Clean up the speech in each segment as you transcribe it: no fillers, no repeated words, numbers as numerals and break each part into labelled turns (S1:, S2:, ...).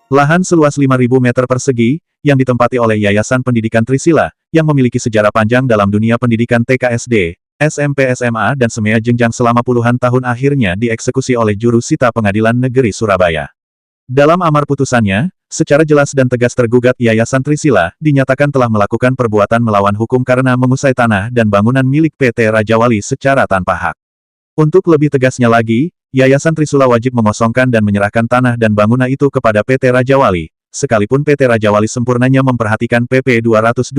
S1: Lahan seluas 5.000 meter persegi, yang ditempati oleh Yayasan Pendidikan Trisila, yang memiliki sejarah panjang dalam dunia pendidikan TK SD, SMP SMA dan semea jenjang selama puluhan tahun akhirnya dieksekusi oleh Juru Sita Pengadilan Negeri Surabaya. Dalam amar putusannya, secara jelas dan tegas tergugat Yayasan Trisila, dinyatakan telah melakukan perbuatan melawan hukum karena mengusai tanah dan bangunan milik PT Raja Wali secara tanpa hak. Untuk lebih tegasnya lagi, Yayasan Trisila wajib mengosongkan dan menyerahkan tanah dan bangunan itu kepada PT Raja Wali, sekalipun PT Raja Wali sempurnanya memperhatikan PP 223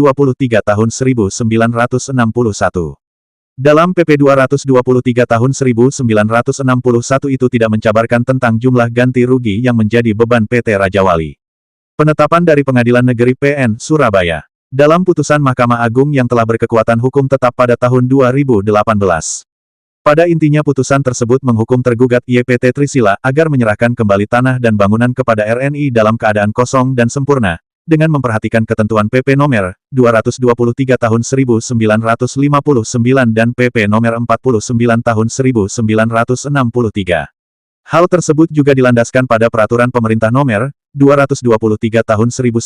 S1: tahun 1961. Dalam PP 223 tahun 1961 itu tidak mencabarkan tentang jumlah ganti rugi yang menjadi beban PT Raja Wali. Penetapan dari Pengadilan Negeri PN Surabaya. Dalam putusan Mahkamah Agung yang telah berkekuatan hukum tetap pada tahun 2018. Pada intinya putusan tersebut menghukum tergugat YPT Trisila agar menyerahkan kembali tanah dan bangunan kepada RNI dalam keadaan kosong dan sempurna, dengan memperhatikan ketentuan PP nomor 223 tahun 1959 dan PP nomor 49 tahun 1963. Hal tersebut juga dilandaskan pada Peraturan Pemerintah nomor 223 tahun 1961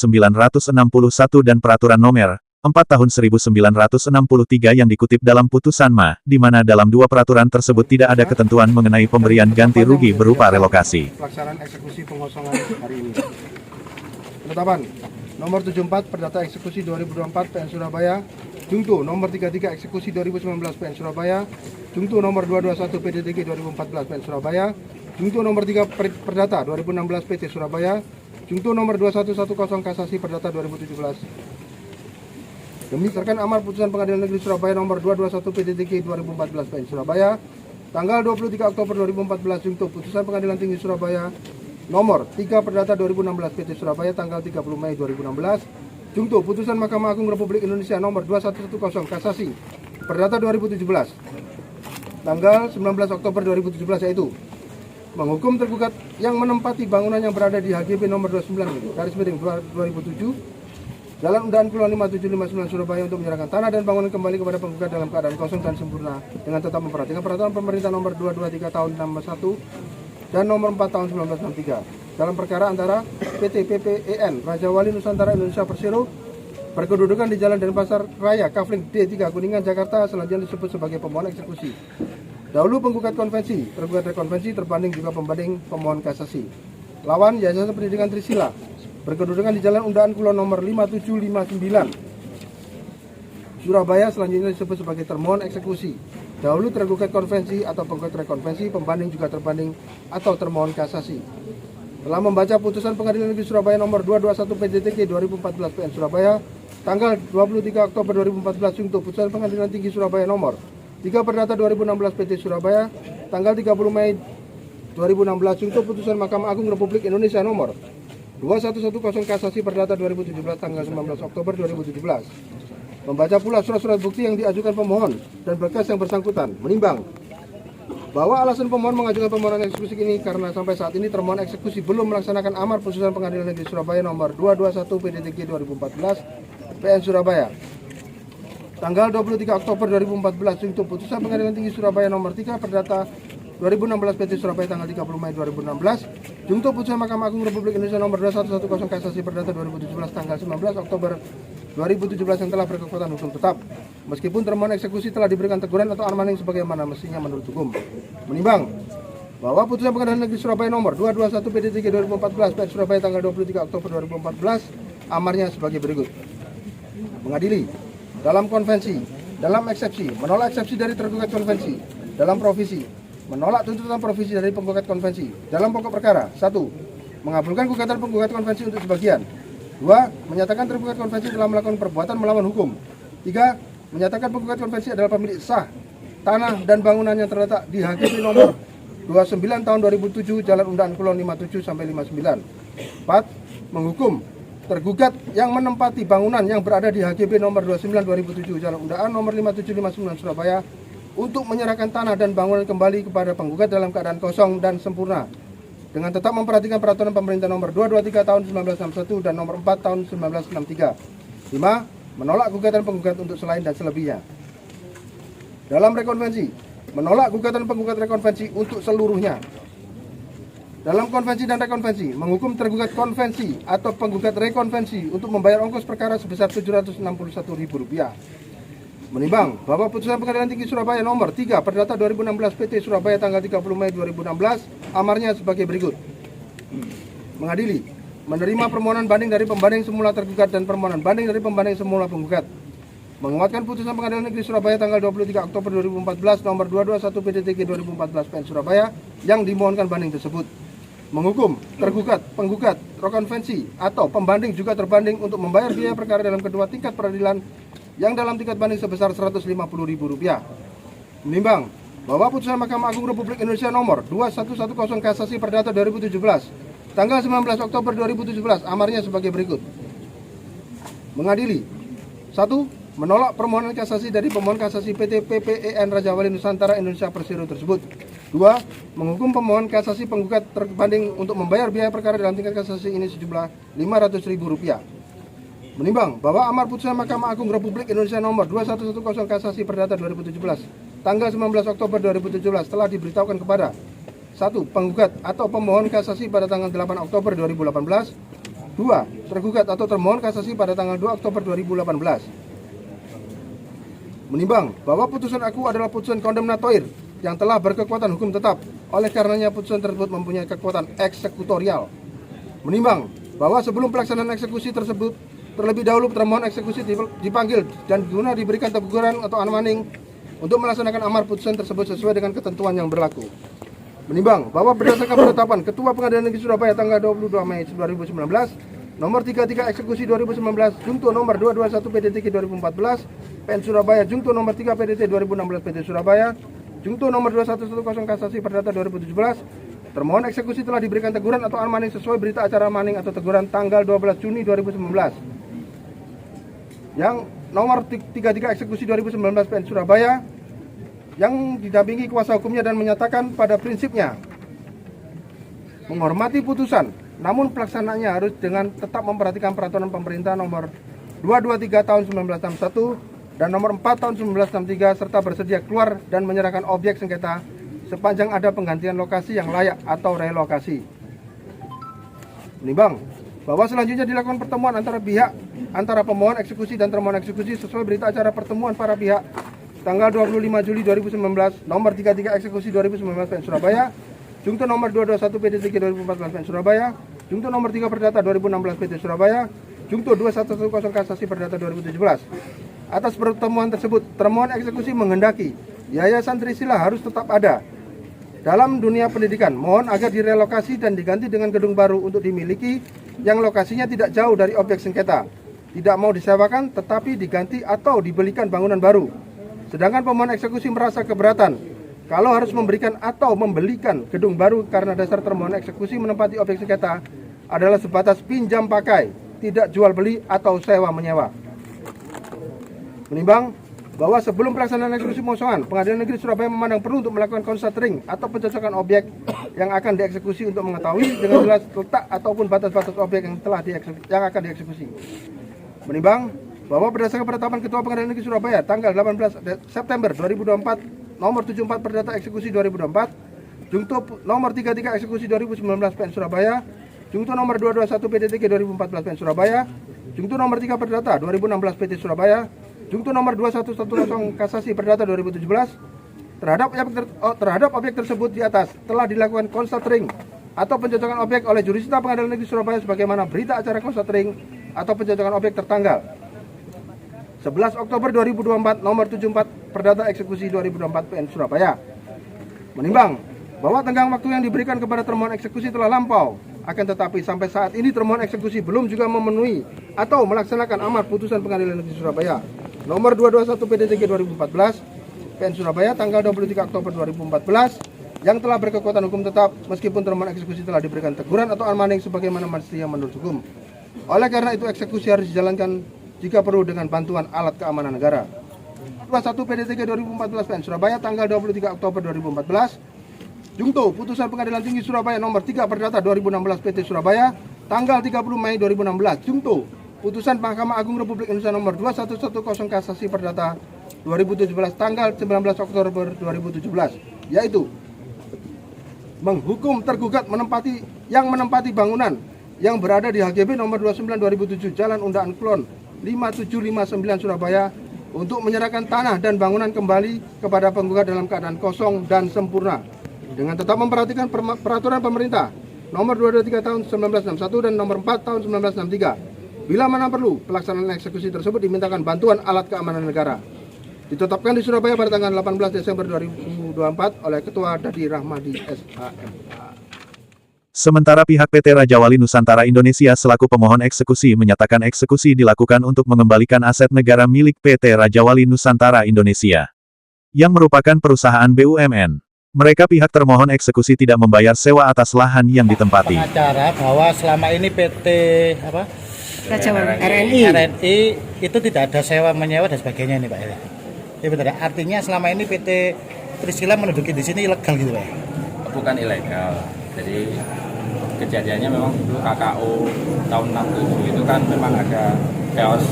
S1: dan Peraturan nomor 4 tahun 1963 yang dikutip dalam putusan Ma, di mana dalam dua peraturan tersebut tidak ada ketentuan mengenai pemberian ganti rugi berupa relokasi.
S2: Pelaksanaan eksekusi pengosongan hari ini. Penetapan nomor 74 Perdata Eksekusi 2024 PN Surabaya, Jungto nomor 33 Eksekusi 2019 PN Surabaya, Jungto nomor 221 PDTG 2014 PN Surabaya, Jungto nomor 3 Perdata 2016 PT Surabaya, Jungto nomor 2110 Kasasi Perdata 2017. Berdasarkan amar putusan Pengadilan Negeri Surabaya nomor 221 PDTG 2014 PN Surabaya, tanggal 23 Oktober 2014, Jungto putusan Pengadilan Tinggi Surabaya nomor 3 Perdata 2016 PT Surabaya tanggal 30 Mei 2016, Jungto putusan Mahkamah Agung Republik Indonesia nomor 2110 Kasasi Perdata 2017 tanggal 19 Oktober 2017, yaitu menghukum tergugat yang menempati bangunan yang berada di HGB nomor 29/2007 Jalan Undaan Kulon 5759 Surabaya untuk menyerahkan tanah dan bangunan kembali kepada penggugat dalam keadaan kosong dan sempurna dengan tetap memperhatikan peraturan pemerintah nomor 223 tahun 61 dan nomor 4 tahun 1963 dalam perkara antara PT PPEN Raja Wali Nusantara Indonesia Persero berkedudukan di Jalan Denpasar Raya Kafling D3 Kuningan Jakarta, selanjutnya disebut sebagai pemohon eksekusi. Dahulu penggugat konvensi, tergugat rekonvensi, terbanding juga pembanding pemohon kasasi. Lawan Yayasan Pendidikan Trisila berkedudukan di Jalan Undaan Kulon nomor 5759 Surabaya, selanjutnya disebut sebagai termohon eksekusi. Dahulu tergugat konvensi atau penggugat rekonvensi, pembanding juga terbanding atau termohon kasasi. Telah membaca putusan Pengadilan Negeri Surabaya nomor 221 PDTG 2014 PN Surabaya, tanggal 23 Oktober 2014, Jungto putusan Pengadilan Tinggi Surabaya nomor 3 Perdata 2016 PT Surabaya, tanggal 30 Mei 2016, Jungto putusan Mahkamah Agung Republik Indonesia nomor 2110 Kasasi Perdata 2017 tanggal 19 Oktober 2017. Membaca pula surat-surat bukti yang diajukan pemohon dan berkas yang bersangkutan, menimbang bahwa alasan pemohon mengajukan permohonan eksekusi ini karena sampai saat ini termohon eksekusi belum melaksanakan amar putusan Pengadilan Negeri Surabaya nomor 221 PDTG 2014 PN Surabaya tanggal 23 Oktober 2014, Jungto putusan Pengadilan Tinggi Surabaya nomor 3 Perdata 2016 PT Surabaya tanggal 30 Mei 2016, Jungto putusan Mahkamah Agung Republik Indonesia nomor 2110 Kasasi Perdata 2017 tanggal 19 Oktober 2017 yang telah berkekuatan hukum tetap, meskipun termohon eksekusi telah diberikan teguran atau armaning sebagaimana mestinya menurut hukum. Menimbang bahwa putusan Pengadilan Negeri Surabaya nomor 221 PDTG 2014 PN Surabaya tanggal 23 Oktober 2014 amarnya sebagai berikut. Mengadili dalam konvensi, dalam eksepsi, menolak eksepsi dari tergugat konvensi, dalam provisi, menolak tuntutan provisi dari penggugat konvensi. Dalam pokok perkara, 1. Mengabulkan gugatan penggugat konvensi untuk sebagian. 2. Menyatakan tergugat konvensi telah melakukan perbuatan melawan hukum. 3. Menyatakan penggugat konvensi adalah pemilik sah tanah dan bangunan yang terletak di HGB nomor 29 tahun 2007 Jalan Undaan Kulon 57 sampai 59. 4. Menghukum tergugat yang menempati bangunan yang berada di HGB nomor 29 2007 Jalan Undaan nomor 5759 Surabaya untuk menyerahkan tanah dan bangunan kembali kepada penggugat dalam keadaan kosong dan sempurna dengan tetap memperhatikan peraturan pemerintah nomor 223 tahun 1961 dan nomor 4 tahun 1963. 5. Menolak gugatan penggugat untuk selain dan selebihnya. Dalam rekonvensi, menolak gugatan penggugat rekonvensi untuk seluruhnya. dalam konvensi dan rekonvensi, menghukum tergugat konvensi atau penggugat rekonvensi untuk membayar ongkos perkara sebesar Rp761.000. Menimbang bahwa putusan Pengadilan Tinggi Surabaya nomor 3 Perdata 2016 PT Surabaya tanggal 30 Mei 2016 amarnya sebagai berikut. Mengadili, menerima permohonan banding dari pembanding semula tergugat dan permohonan banding dari pembanding semula penggugat. Menguatkan putusan Pengadilan Negeri Surabaya tanggal 23 Oktober 2014 nomor 221 PDTG 2014 PN Surabaya yang dimohonkan banding tersebut. Menghukum tergugat, penggugat, rekonvensi atau pembanding juga terbanding untuk membayar biaya perkara dalam kedua tingkat peradilan yang dalam tingkat banding sebesar Rp150.000. Menimbang bahwa putusan Mahkamah Agung Republik Indonesia nomor 2110 Kasasi Perdata 2017 tanggal 19 Oktober 2017 amarnya sebagai berikut. Mengadili 1. Menolak permohonan kasasi dari pemohon kasasi PT PPEN Raja Wali Nusantara Indonesia Persero tersebut. 2. Menghukum pemohon kasasi penggugat terbanding untuk membayar biaya perkara dalam tingkat kasasi ini sejumlah Rp500.000. Menimbang bahwa amar putusan Mahkamah Agung Republik Indonesia nomor 2110 Kasasi Perdata 2017 tanggal 19 Oktober 2017 telah diberitahukan kepada 1. Penggugat atau pemohon kasasi pada tanggal 8 Oktober 2018. 2. Tergugat atau termohon kasasi pada tanggal 2 Oktober 2018. Menimbang bahwa putusan aku adalah putusan kondemnatoir yang telah berkekuatan hukum tetap, oleh karenanya putusan tersebut mempunyai kekuatan eksekutorial. Menimbang bahwa sebelum pelaksanaan eksekusi tersebut, terlebih dahulu termohon eksekusi dipanggil dan guna diberikan teguran atau anmaning untuk melaksanakan amar putusan tersebut sesuai dengan ketentuan yang berlaku. Menimbang bahwa berdasarkan penetapan Ketua Pengadilan Negeri Surabaya tanggal 22 Mei 2019, nomor 33 eksekusi 2019, Jungto nomor 221 PDTG 2014, PN Surabaya, Jungto nomor 3 PDT 2016 PT Surabaya, Jungto nomor 2110 Kasasi Perdata 2017, termohon eksekusi telah diberikan teguran atau anmaning sesuai berita acara maning atau teguran tanggal 12 Juni 2019. Yang nomor 33 eksekusi 2019 PN Surabaya yang didampingi kuasa hukumnya dan menyatakan pada prinsipnya menghormati putusan, namun pelaksanaannya harus dengan tetap memperhatikan peraturan pemerintah nomor 223 tahun 1961 dan nomor 4 tahun 1963 serta bersedia keluar dan menyerahkan objek sengketa sepanjang ada penggantian lokasi yang layak atau relokasi. Menimbang bahwa selanjutnya dilakukan pertemuan antara pemohon eksekusi dan termohon eksekusi sesuai berita acara pertemuan para pihak tanggal 25 Juli 2019 nomor 33 eksekusi 2019 PN Surabaya, Jungto nomor 221 PDTG 2014 PN Surabaya, Jungto nomor 3 Perdata 2016 PT Surabaya, Jungto 2110 Kasasi Perdata 2017. Atas pertemuan tersebut, termohon eksekusi menghendaki Yayasan Trisila harus tetap ada dalam dunia pendidikan. Mohon agar direlokasi dan diganti dengan gedung baru untuk dimiliki yang lokasinya tidak jauh dari objek sengketa. Tidak mau disewakan tetapi diganti atau dibelikan bangunan baru. Sedangkan pemohon eksekusi merasa keberatan kalau harus memberikan atau membelikan gedung baru karena dasar termohon eksekusi menempati objek sengketa adalah sebatas pinjam pakai, tidak jual beli atau sewa menyewa. Menimbang bahwa sebelum pelaksanaan eksekusi pemohon, Pengadilan Negeri Surabaya memandang perlu untuk melakukan constatering atau pencocokan objek yang akan dieksekusi untuk mengetahui dengan jelas letak ataupun batas-batas objek yang akan dieksekusi. Menimbang bahwa berdasarkan penetapan Ketua Pengadilan Negeri Surabaya tanggal 18 September 2024 nomor 74 Perdata Eksekusi 2024, Jungto nomor 33 Eksekusi 2019 PN Surabaya, Jungto nomor 221 PDTG 2014 PN Surabaya, Jungto nomor 3 Perdata 2016 PT Surabaya, Jungto nomor 2110 Kasasi Perdata 2017 terhadap objek tersebut di atas telah dilakukan constatering atau pencocokan objek oleh Jurusita Pengadilan Negeri Surabaya sebagaimana berita acara constatering atau pencocokan objek tertanggal 11 Oktober 2024 nomor 74 Perdata Eksekusi 2024 PN Surabaya. Menimbang bahwa tenggang waktu yang diberikan kepada termohon eksekusi telah lampau, akan tetapi sampai saat ini termohon eksekusi belum juga memenuhi atau melaksanakan amar putusan Pengadilan Negeri Surabaya nomor 221 PDTG 2014 PN Surabaya tanggal 23 Oktober 2014 yang telah berkekuatan hukum tetap meskipun termohon eksekusi telah diberikan teguran atau anmaning sebagaimana mestinya menurut hukum. Oleh karena itu eksekusi harus dijalankan jika perlu dengan bantuan alat keamanan negara. 21 PDTG 2014 PN Surabaya tanggal 23 Oktober 2014. Jungto putusan Pengadilan Tinggi Surabaya nomor 3 Perdata 2016 PT Surabaya tanggal 30 Mei 2016. Jungto putusan Mahkamah Agung Republik Indonesia nomor 2110 Kasasi Perdata 2017 tanggal 19 Oktober 2017, yaitu menghukum tergugat yang menempati bangunan yang berada di HGB nomor 29/2007 Jalan Undaan Kulon 5759 Surabaya untuk menyerahkan tanah dan bangunan kembali kepada penggugat dalam keadaan kosong dan sempurna dengan tetap memperhatikan peraturan pemerintah nomor 223 tahun 1961 dan nomor 4 tahun 1963. Bila mana perlu, pelaksanaan eksekusi tersebut dimintakan bantuan alat keamanan negara. Ditetapkan di Surabaya pada tanggal 18 Desember 2024 oleh Ketua Dadi Rahmadi SHM.
S1: Sementara pihak PT Raja Wali Nusantara Indonesia selaku pemohon eksekusi menyatakan eksekusi dilakukan untuk mengembalikan aset negara milik PT Raja Wali Nusantara Indonesia, yang merupakan perusahaan BUMN. Mereka pihak termohon eksekusi tidak membayar sewa atas lahan yang ditempati.
S3: Pengacara bahwa selama ini PT RNI itu tidak ada sewa menyewa dan sebagainya ini Pak. Ya betul. Artinya selama ini PT Trisila menduduki di sini ilegal gitu Pak.
S4: Bukan ilegal. Jadi kejadiannya memang dulu KKO tahun 67 itu kan memang ada chaos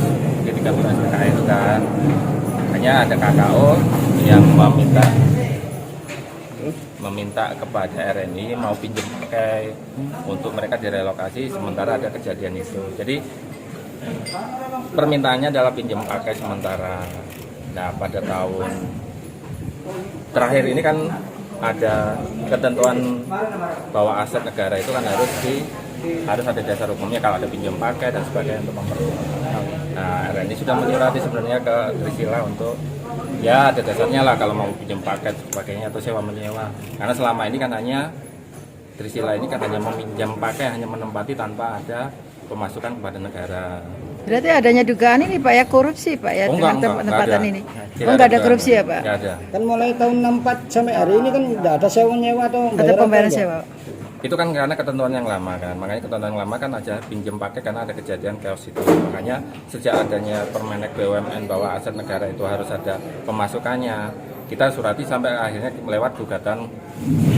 S4: ketika bulan SPKI itu kan. Hanya ada KKO yang meminta kepada RNI mau pinjam pakai untuk mereka direlokasi, sementara ada kejadian itu. Jadi permintaannya adalah pinjam pakai sementara. Nah, pada tahun terakhir ini kan ada ketentuan bahwa aset negara itu kan harus ada dasar hukumnya kalau ada pinjam pakai dan sebagainya untuk memperluas. Nah, RNI sudah menyurati sebenarnya ke Trisila untuk ya ada dasarnya lah kalau mau pinjam pakai dan sebagainya atau sewa menyewa. Karena selama ini kan hanya Trisila ini kan hanya meminjam pakai, hanya menempati tanpa ada pemasukan kepada negara.
S5: Berarti adanya dugaan ini Pak ya, korupsi Pak ya, dengan penempatan ini. Enggak ada korupsi ya Pak?
S4: Enggak ada.
S3: Kan mulai tahun 64 sampai hari ini kan tidak ada sewa menyewa atau
S5: Ada pembayaran sewa.
S4: Itu kan karena ketentuan yang lama kan, makanya ketentuan yang lama kan aja pinjam pakai karena ada kejadian chaos itu. Makanya sejak adanya Permenek BUMN bahwa aset negara itu harus ada pemasukannya, kita surati sampai akhirnya lewat gugatan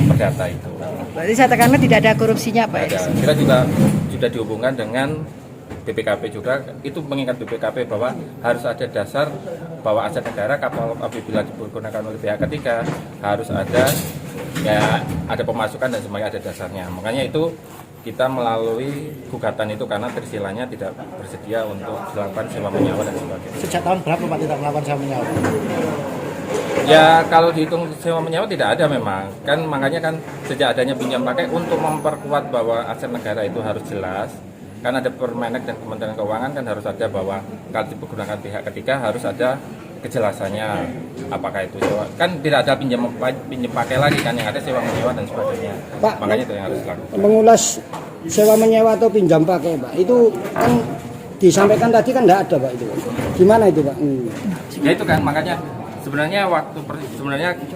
S4: perdata itu.
S5: Berarti saya tekankan tidak ada korupsinya Pak ya?
S4: Kita juga sudah dihubungkan dengan BPKP juga, itu mengingat BPKP bahwa harus ada dasar bahwa aset negara kapal apabila digunakan oleh pihak ketiga harus ada ada pemasukan dan semuanya ada dasarnya. Makanya itu kita melalui gugatan itu karena Trisilanya tidak bersedia untuk dilakukan sewa menyewa dan sebagainya.
S3: Sejak tahun berapa Pak tidak melakukan sewa menyewa?
S4: Ya kalau dihitung sewa menyewa tidak ada memang. Kan makanya kan sejak adanya pinjam pakai untuk memperkuat bahwa aset negara itu harus jelas. Kan ada Permenek dan Kementerian Keuangan kan harus ada bahwa kalau digunakan pihak ketiga harus ada kejelasannya apakah itu sewa. Kan tidak ada pinjam pakai lagi kan, yang ada sewa menyewa dan sebagainya.
S3: Pak,
S4: makanya itu yang harus dilakukan.
S3: Mengulas sewa menyewa atau pinjam pakai Pak, itu kan disampaikan tadi kan tidak ada Pak itu. Gimana itu Pak?
S4: Ya itu kan makanya sebenarnya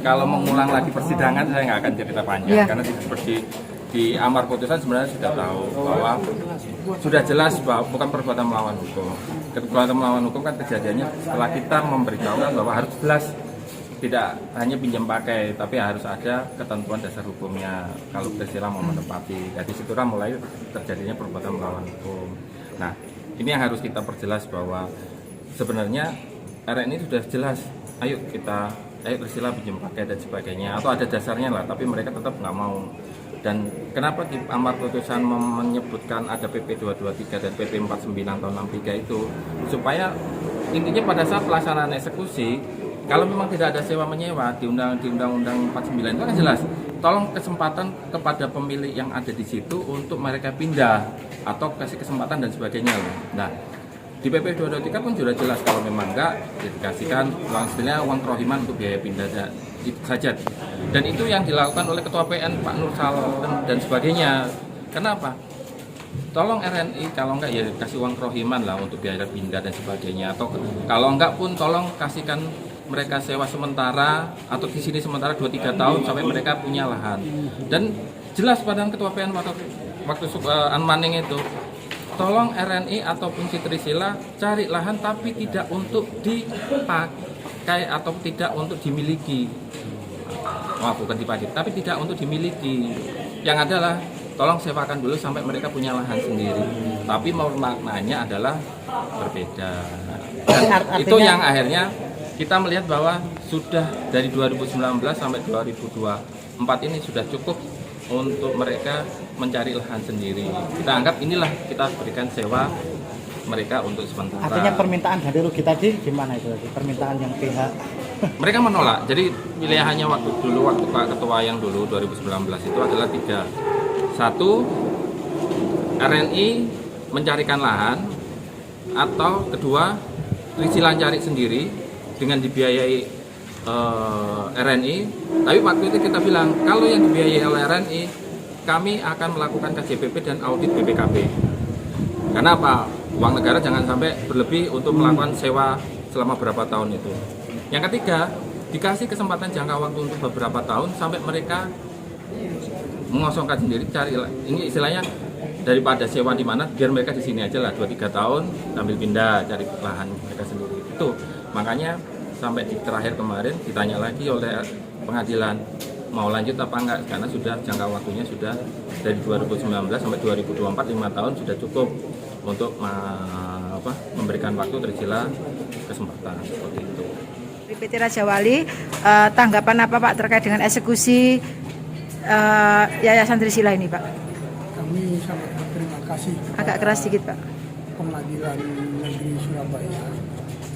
S4: kalau mengulang lagi persidangan saya nggak akan cerita panjang karena seperti di amar putusan sebenarnya sudah tahu bahwa sudah jelas bahwa bukan perbuatan melawan hukum. Perbuatan melawan hukum kan kejadiannya setelah kita memberitahukan bahwa harus jelas tidak hanya pinjam pakai tapi harus ada ketentuan dasar hukumnya kalau Trisila mau menepati. Jadi situlah mulai terjadinya perbuatan melawan hukum. Nah, ini yang harus kita perjelas bahwa sebenarnya RNI sudah jelas. Ayo Trisila pinjam pakai dan sebagainya atau ada dasarnya lah, tapi mereka tetap nggak mau. Dan kenapa di amar putusan menyebutkan ada PP 223 dan PP 49 tahun 63 itu supaya intinya pada saat pelaksanaan eksekusi kalau memang tidak ada sewa menyewa di Undang-Undang 49 itu kan jelas tolong kesempatan kepada pemilik yang ada di situ untuk mereka pindah atau kasih kesempatan dan sebagainya. Nah, di PP 223 pun sudah jelas kalau memang enggak dikasihkan uang kerohiman untuk biaya pindah saja. Dan itu yang dilakukan oleh Ketua PN Pak Nur Salam dan sebagainya. Kenapa? Tolong RNI kalau enggak ya kasih uang kerohiman lah untuk biaya pindah dan sebagainya. Atau kalau enggak pun tolong kasihkan mereka sewa sementara atau di sini sementara 2-3 tahun sampai mereka punya lahan. Dan jelas pada Ketua PN waktu Anmaning itu tolong RNI ataupun Trisila cari lahan tapi tidak untuk dipakai atau tidak untuk dimiliki. Bukan dipakai, tapi tidak untuk dimiliki. Yang adalah tolong sewakan dulu sampai mereka punya lahan sendiri. Tapi maknanya adalah berbeda. Dan itu yang akhirnya kita melihat bahwa sudah dari 2019 sampai 2024 ini sudah cukup untuk mereka mencari lahan sendiri. Kita anggap inilah kita berikan sewa mereka untuk sementara.
S3: Artinya permintaan ganti rugi tadi gimana itu tadi? Permintaan yang pihak
S4: Mereka menolak. Jadi pilihannya waktu Pak Ketua yang dulu 2019 itu adalah 3. 1, RNI mencarikan lahan, atau kedua, Trisila cari sendiri dengan dibiayai RNI. Tapi waktu itu kita bilang, kalau yang dibiayai oleh RNI, kami akan melakukan KJPP dan audit BPKB. Karena apa? Uang negara jangan sampai berlebih untuk melakukan sewa selama berapa tahun itu. Yang ketiga, dikasih kesempatan jangka waktu untuk beberapa tahun sampai mereka mengosongkan sendiri, cari ini istilahnya daripada sewa di mana, biar mereka di sini aja lah 2-3 tahun sambil pindah cari lahan mereka sendiri. Itu makanya sampai di terakhir kemarin ditanya lagi oleh pengadilan mau lanjut apa enggak, karena sudah jangka waktunya sudah dari 2019 sampai 2024, 5 tahun sudah cukup untuk memberikan waktu Trisila kesempatan seperti itu.
S5: PT Raja Wali, tanggapan apa Pak terkait dengan eksekusi Yayasan Trisila ini Pak?
S6: Kami sangat berterima kasih
S5: Agak keras sedikit Pak.
S6: Pengadilan Negeri Surabaya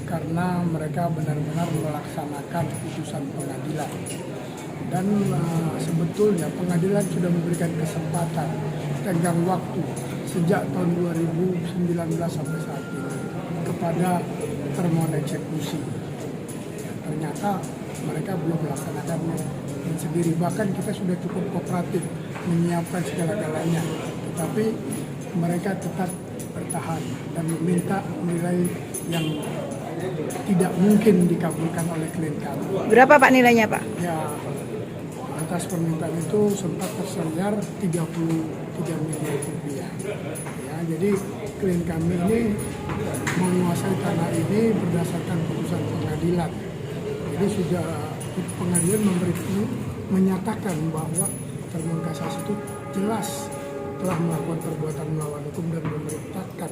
S6: karena mereka benar-benar melaksanakan putusan pengadilan. Dan sebetulnya pengadilan sudah memberikan kesempatan tenggang waktu sejak tahun 2019 sampai saat ini kepada termohon eksekusi. Ternyata mereka belum melaksanakannya sendiri. Bahkan kita sudah cukup kooperatif menyiapkan segala-galanya, tetapi mereka tetap bertahan dan meminta nilai yang tidak mungkin dikabulkan oleh klien kami.
S5: Berapa Pak nilainya Pak?
S6: Ya, atas permintaan itu sempat terselenggara 33 miliar rupiah. Ya, jadi klien kami ini menguasai tanah ini berdasarkan putusan pengadilan. Jadi sudah pengadilan menyatakan bahwa termohon kasasi itu jelas telah melakukan perbuatan melawan hukum dan memerintahkan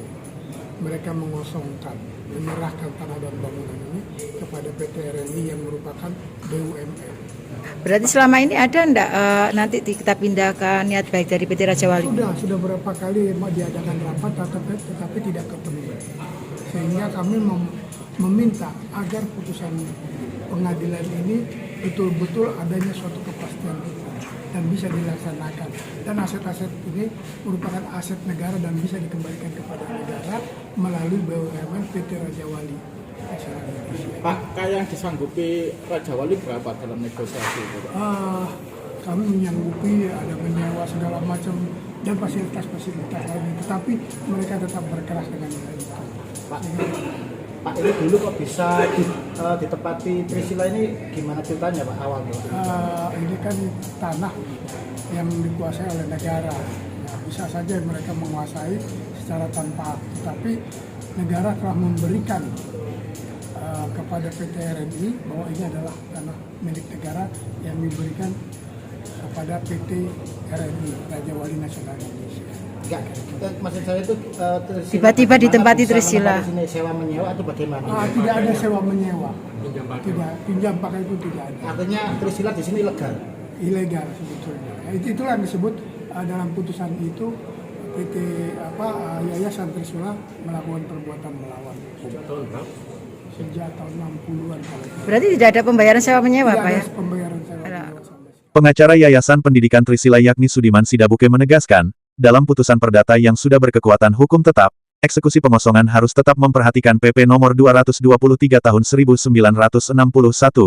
S6: mereka mengosongkan, menyerahkan tanah dan bangunan ini kepada PT RNI yang merupakan BUMN.
S5: Berarti selama ini ada enggak nanti kita pindahkan niat baik dari PT Raja Wali?
S6: Sudah berapa kali diadakan rapat tetapi tidak ketemu. Sehingga kami meminta agar putusan pengadilan ini betul-betul adanya suatu kepastian hukum dan bisa dilaksanakan. Dan aset-aset ini merupakan aset negara dan bisa dikembalikan kepada negara melalui BUMN PT Raja Wali.
S7: Pak, kayak yang disanggupi Raja Wali berapa dalam negosiasi itu Pak?
S6: Kami menyanggupi ada menyewa segala macam dan fasilitas-fasilitas lain, tetapi mereka tetap berkeras dengan nilai itu.
S3: Pak, ini dulu kok bisa ditempati Trisila ini gimana ceritanya Pak awalnya?
S6: Ini kan tanah yang dikuasai oleh negara. Ya, bisa saja mereka menguasai secara tanpa hak, tetapi negara telah memberikan kepada PT RNI bahwa ini adalah tanah milik negara yang diberikan kepada PT RNI Raja Wali Nasional Indonesia.
S3: Enggak, maksud saya itu
S5: Tiba-tiba ditempati Trisila.
S3: Sini sewa menyewa atau bagaimana?
S6: Tidak ada sewa menyewa. Tidak, pinjam pakai itu tidak ada.
S3: Artinya Trisila di sini legal.
S6: Ilegal sebetulnya. Itulah yang disebut dalam putusan itu PT Yayasan Trisila melakukan perbuatan melawan hukum. Sejak tahun 60-an kalau tidak.
S5: Berarti tidak ada pembayaran sewa menyewa Pak ya?
S6: Ada pembayaran sewa menyewa sampai
S1: Pengacara Yayasan Pendidikan Trisila yakni Sudiman Sidabuke menegaskan, dalam putusan perdata yang sudah berkekuatan hukum tetap, eksekusi pengosongan harus tetap memperhatikan PP nomor 223 tahun 1961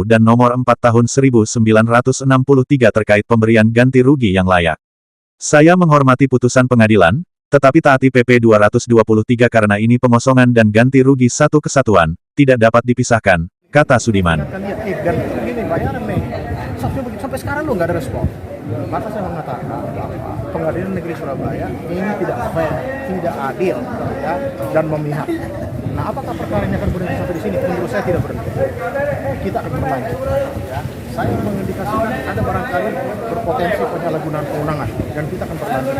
S1: dan nomor 4 tahun 1963 terkait pemberian ganti rugi yang layak. Saya menghormati putusan pengadilan, tetapi taati PP 223 karena ini pengosongan dan ganti rugi satu kesatuan, tidak dapat dipisahkan, kata Sudiman.
S8: Sampai sekarang lo nggak ada respon. Maka saya mengatakan bahwa Pengadilan Negeri Surabaya ini tidak fair, tidak adil, ya, dan memihak. Nah, apakah perkara ini akan berhenti sampai di sini? Menurut saya tidak berhenti. Kita akan berlanjut. Ya. Saya mengindikasikan ada barangkali berpotensi penyalahgunaan kewenangan dan kita akan berlanjut.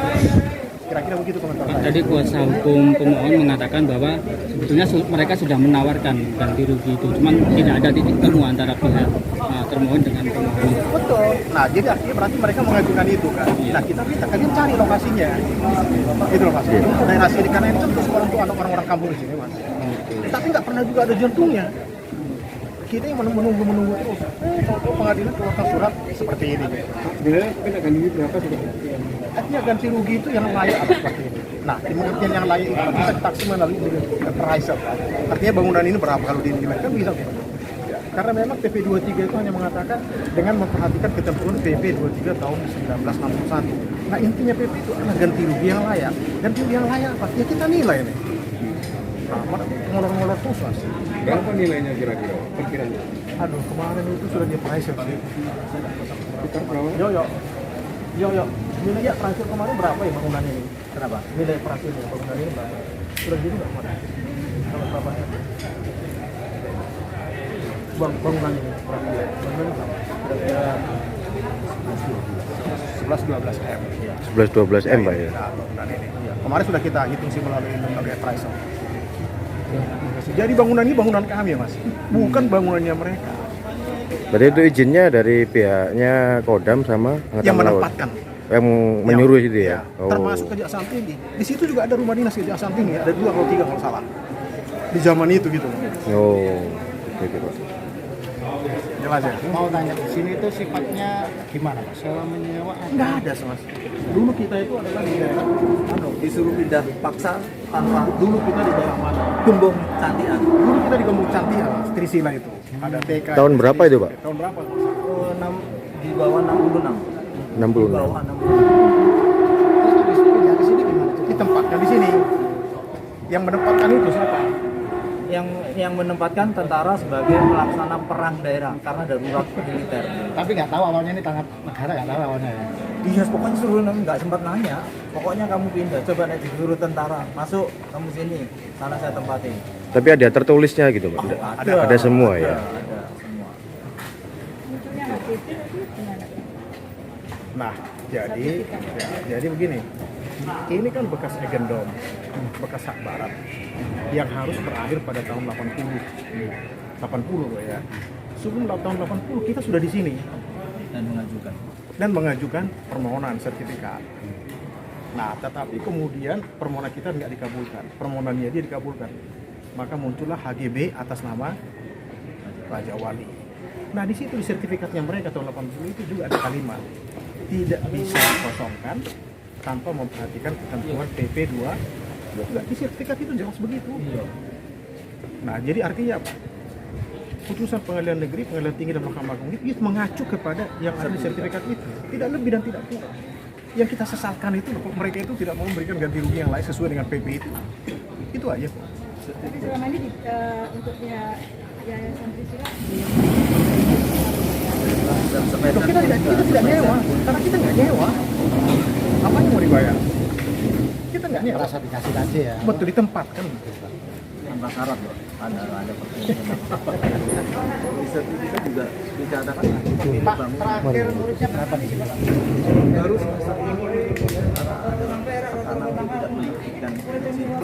S8: Kira-kira begitu komentar
S9: Pak,
S8: saya.
S9: tadi kuasa hukum pemohon mengatakan bahwa sebetulnya mereka sudah menawarkan ganti rugi itu, cuman tidak ada titik temu antara pihak termohon dengan pemohon.
S8: Betul. Nah, jadi artinya berarti mereka mengajukan itu kan. Nah, kita minta kalian cari lokasinya. Itu loh Mas. Dari hasil karena itu kan persoalan untuk orang-orang kampung di sini, Mas. Tapi nggak pernah juga ada jantungnya. Kita yang menunggu terus. Kalau pengadilan keluarkan surat seperti ini.
S6: Sebenarnya ganti rugi berapa sih?
S8: Artinya ganti rugi itu yang layak atau seperti ini. Nah, di pengertian yang layak itu bisa ditaksir melalui appraiser. Artinya bangunan ini berapa kalau dinilai kan bisa. Karena memang PP 23 itu hanya mengatakan dengan memperhatikan ketentuan PP 23 tahun 1961. Nah, intinya PP itu adalah ganti rugi yang layak. Ganti rugi yang layak apa? Ya kita nilai nih. Nah, ngolor-ngolor terus Mas.
S6: Berapa nilainya kira-kira? Perkiraan?
S8: Aduh, kemarin itu sudah di appraiser sih.
S6: Sekitar berapa?
S8: Yo. Nilai appraiser kemarin berapa ya bangunan ini? Kenapa? Nilai appraiser bangunan ini berapa? Sudah jadi nggak kemarin? Kalau berapa ya? Bangunan ini berapa? Bangunan ini berapa? Kira-kira 11-12 M.
S10: 11-12 M Pak ya?
S8: Nah, bangunan ini. Ya. Kemarin sudah kita hitung sih melalui lembaga appraisal. Jadi bangunan ini bangunan kami Mas, bukan bangunannya mereka.
S10: Berarti itu izinnya dari pihaknya Kodam sama
S8: Yang
S10: Angkatan Laut?
S8: menempatkan.
S10: Yang menyuruh itu ya?
S8: Termasuk Kejaksaan Tinggi. Di situ juga ada rumah dinas Kejaksaan Tinggi, ada 2 atau 3 kalau salah. Di zaman itu gitu.
S10: Oh, oke Pak.
S8: Jelas ya?
S3: Mau tanya di sini itu sifatnya gimana Pak? Sewa menyewa?
S8: Enggak ada Mas. Dulu kita itu adalah di daerah
S11: disuruh pindah paksa tanpa
S8: dulu kita di daerah mana?
S11: gembong cantian.
S8: Dulu kita di Gembong Cantian, Mas. Trisila itu. Ada TK.
S10: Tahun berapa itu Pak?
S8: Tahun berapa?
S11: Di bawah 66.
S10: 66.
S11: Di bawah 66.
S8: Terus di sini gimana? Ditempatkan di sini. Yang menempatkan itu siapa?
S11: Yang menempatkan tentara sebagai pelaksana perang daerah karena darurat militer.
S3: Tapi nggak tahu awalnya ini tangan negara, nggak tahu awalnya ya.
S11: Dia pokoknya suruh nggak sempat nanya. Pokoknya kamu pindah. Coba nanti disuruh tentara masuk kamu sini. Sana saya tempatin.
S10: Tapi ada tertulisnya gitu Pak? Ada semua ya?
S11: Ada semua.
S8: Nah, jadi begini. Ini kan bekas Agendom, bekas hak barat yang harus berakhir pada tahun 80 ya. Sebelum tahun 80 kita sudah di sini dan mengajukan permohonan sertifikat. Nah, tetapi kemudian permohonan kita nggak dikabulkan, permohonannya dia dikabulkan. Maka muncullah HGB atas nama Raja Wali. Nah, di situ di sertifikatnya mereka tahun 80 itu juga ada kalimat tidak bisa dikosongkan tanpa memperhatikan ketentuan PP 2. Enggak, di sertifikat itu jelas begitu. Nah, jadi artinya apa? Putusan pengadilan negeri, pengadilan tinggi dan mahkamah agung itu mengacu kepada yang ada di sertifikat itu. Tidak lebih dan tidak kurang. Yang kita sesalkan itu mereka itu tidak mau memberikan ganti rugi yang lain sesuai dengan PP itu. Itu aja.
S5: Tapi selama ini untuk Yayasan Trisila
S8: Kita tidak nyewa, karena kita nggak nyewa. Apa yang mau dibayar? Kita nggak nyewa.
S3: Merasa dikasih aja ya.
S8: Betul, ditempatkan.
S11: Tanpa syarat loh. Ada bisa juga dikatakan
S3: Pak, terakhir muridnya berapa di sini Pak?
S11: baru semester ini karena tidak pendidikan di sini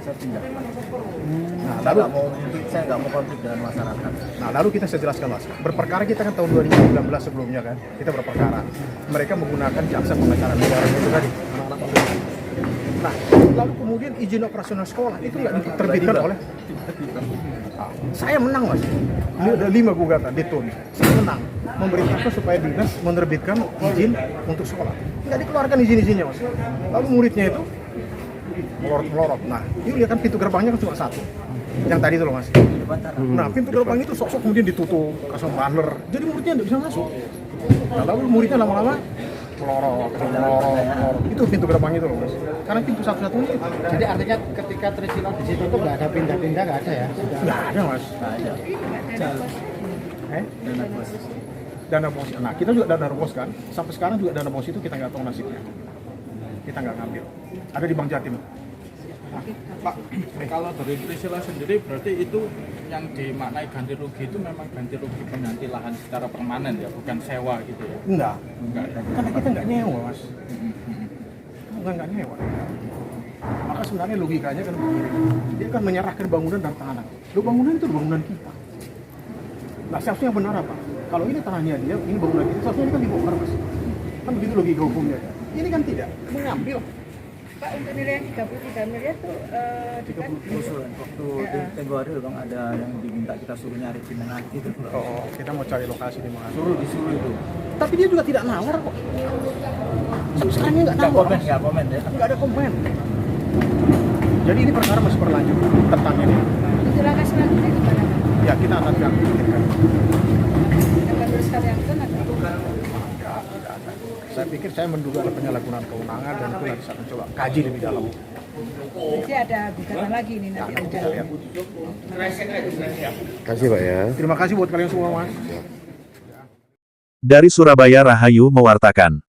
S11: saya pindah.
S8: Nah,
S11: Saya
S8: lalu
S11: nggak mau konflik dengan masyarakat.
S8: Nah, lalu kita saya jelaskan Mas. Berperkara kita kan tahun 2019 sebelumnya kan. Kita berperkara. Mereka menggunakan jaksa pengacara negara itu tadi. Nah, lalu kemudian izin operasional sekolah itu nggak diterbitkan oleh saya menang Mas. Ini ada 5 gugatan ditun. Saya menang memerintahkan supaya dinas menerbitkan izin untuk sekolah. Nggak dikeluarkan izin-izinnya Mas. Lalu muridnya itu melorot. Nah, ini lihat kan pintu gerbangnya kan cuma satu. Yang tadi itu loh Mas. Nah, pintu gerbang itu sok-sok kemudian ditutup, kasih banner. Jadi muridnya nggak bisa masuk. Nah, lalu muridnya lama-lama melorot. Itu pintu gerbang itu loh Mas. Karena pintu satu-satunya itu.
S3: Jadi artinya ketika Trisila di situ tuh nggak ada pindah-pindah, nggak ada ya?
S8: Nggak ada Mas. Dana bos. Nah, kita juga dana bos kan. Sampai sekarang juga dana bos itu kita nggak tahu nasibnya. Kita nggak ngambil. Ada di Bank Jatim.
S7: Pak, kalau dari Trisila sendiri berarti itu yang dimaknai ganti rugi itu memang ganti rugi pengganti lahan secara permanen ya, bukan sewa gitu ya?
S8: Enggak. Karena kita nggak nyewa Mas. nggak nyewa. Maka sebenarnya logikanya kan begini, dia kan menyerahkan bangunan dan tanah. Lo bangunan itu bangunan kita. Nah seharusnya yang benar apa? Kalau ini tanahnya dia, ini bangunan kita, seharusnya ini kan dibongkar mas. Kan begitu logika hukumnya. Ini kan tidak, mengambil.
S5: Pak, untuk nilai yang 33 miliar itu
S11: Usulan waktu tempo hari bang ada yang diminta kita suruh nyari pinangan itu.
S8: Oh, kita mau cari lokasi di mana?
S11: Disuruh itu.
S8: Tapi dia juga tidak nawar kok. Sampai sekarang dia nggak nawar.
S11: Nggak komen ya.
S8: Nggak ada komen. Jadi ini perkara masih berlanjut tentang ini.
S5: untuk langkah selanjutnya gimana Pak?
S8: Ya kita akan pikirkan.
S5: Akan teruskan yang kan atau?
S8: Saya pikir saya menduga ada penyalahgunaan kewenangan dan itu nanti saya akan coba kaji lebih dalam.
S5: Jadi ada gugatan lagi ini nanti ada.
S10: Kasih Pak ya.
S8: Terima kasih buat kalian semua mas.
S1: Dari Surabaya Rahayu mewartakan.